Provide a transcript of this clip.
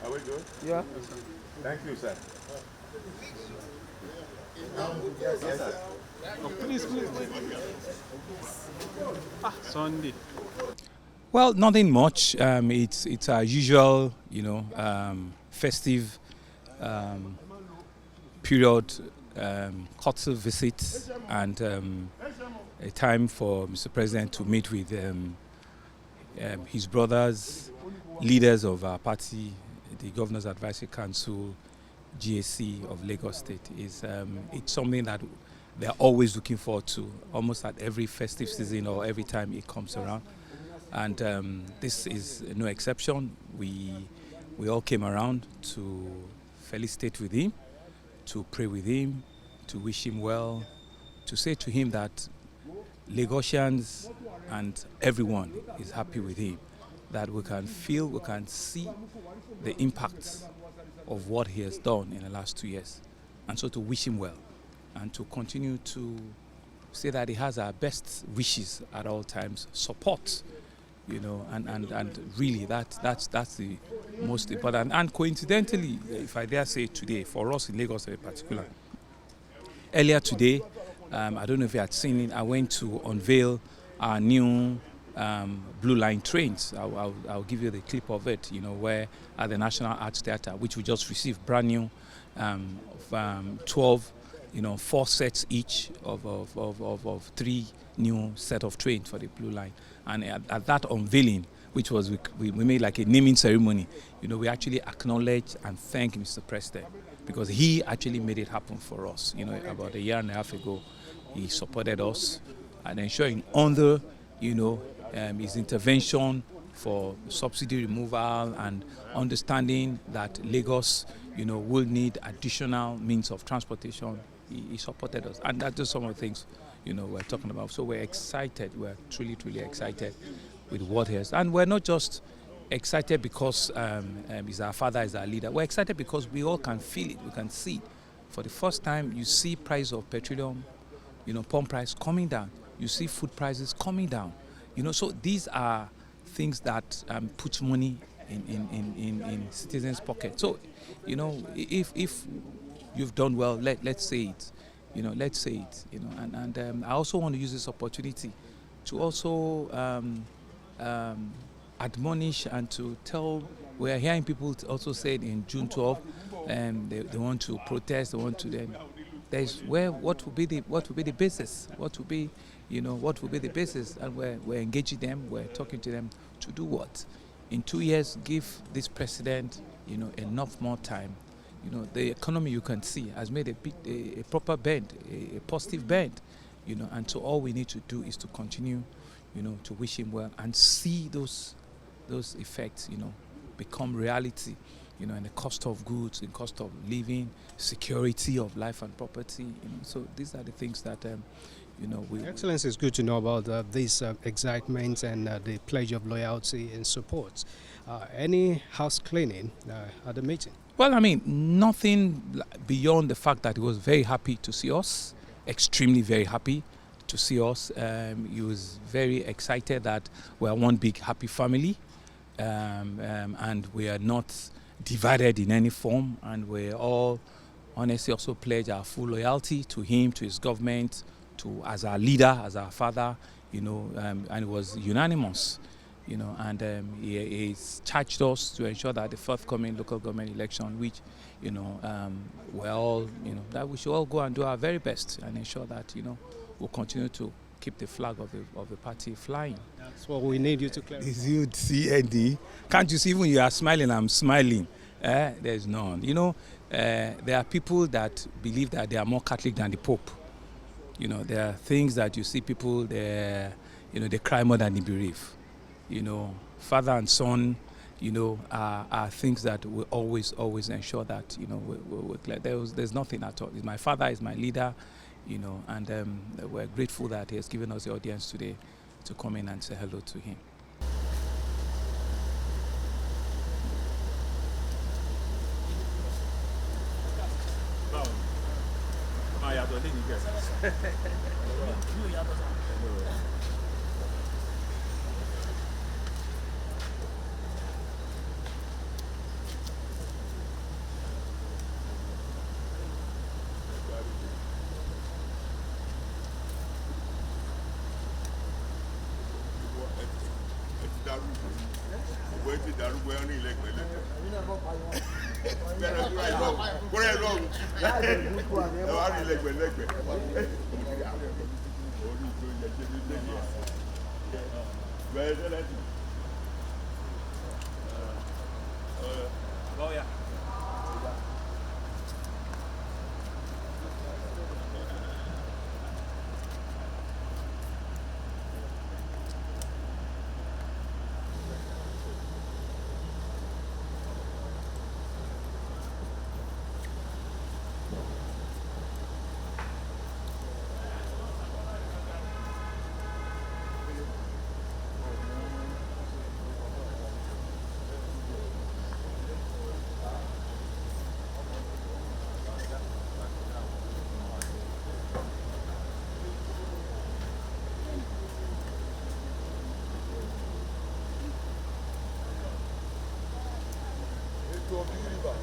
Are we good? Yeah. Thank you, sir. Yes, sir. Oh, please. Sunday. Well, nothing much. It's our usual, festive period, courtesy visits, and a time for Mr. President to meet with his brothers, leaders of our party, the Governor's Advisory Council, GAC of Lagos State. It's something that they're always looking forward to, almost at every festive season or every time it comes around. And this is no exception. We all came around to felicitate with him, to pray with him, to wish him well, to say to him that Lagosians and everyone is happy with him, that we can feel, we can see the impact of what he has done in the last 2 years. And so to wish him well and to continue to say that he has our best wishes at all times, support, and really that's the most important. And coincidentally, if I dare say today, for us in Lagos in particular, earlier today, I don't know if you had seen it, I went to unveil our new Blue Line trains. I'll give you the clip of it, where at the National Arts Theatre, which we just received brand new, 12, 4 sets each of 3 new set of trains for the Blue Line. And at that unveiling, which was we made like a naming ceremony, we actually acknowledge and thank Mr. President, because he actually made it happen for us. About a year and a half ago, he supported us and ensuring under, his intervention for subsidy removal and understanding that Lagos, will need additional means of transportation. He supported us, and that's just some of the things, we're talking about. So we're excited. We're truly, truly excited with what he has. And we're not just excited because he's our father, he's our leader. We're excited because we all can feel it, we can see it. For the first time, you see price of petroleum, pump price coming down. You see food prices coming down. So these are things that put money in citizens' pockets. So, if you've done well, let's say it. Let's say it. And I also want to use this opportunity to also admonish and to tell. We are hearing people also say in June 12, they want to protest. They want to then. There's what will be the basis? What will be the basis? And we're engaging them. We're talking to them to do what? In 2 years, give this president enough more time. The economy, you can see, has made a proper bend, a positive bend, and so all we need to do is to continue, to wish him well and see those effects, become reality, in the cost of goods, in cost of living, security of life and property, So these are the things that, Excellency, it's good to know about these excitements and the pledge of loyalty and support. Any house cleaning at the meeting? Well, nothing beyond the fact that he was very happy to see us, extremely very happy to see us. He was very excited that we are one big happy family, and we are not divided in any form, and we all honestly also pledge our full loyalty to him, to his government, as our leader, as our father, and it was unanimous. And he's charged us to ensure that the forthcoming local government election, which, we're all, that we should all go and do our very best and ensure that, we'll continue to keep the flag of the party flying. That's what we need you to clarify. Is you CND? Can't you see when you are smiling, I'm smiling? There's none. There are people that believe that they are more Catholic than the Pope. There are things that you see people, they cry more than they bereave. Father and son, are things that we always ensure that, we're glad. There's nothing at all. My father is my leader, and we're grateful that he has given us the audience today to come in and say hello to him. ti darúgbó ẹ ní ilẹ̀ pẹ̀lẹ́pẹ̀. Bẹ́ẹ̀ni kúrẹ́ lọ́wọ́ kúrẹ́ lọ́wọ́ ẹ wá ní ilẹ̀ pẹ̀lẹ́pẹ̀. Orí ìjọ yẹ ṣe ní lẹ́yìn ẹ̀. Bẹ́ẹ̀ sẹ́lẹ̀ tì. Lọ́ọ̀yà. Ètò ọ̀bí rìbà.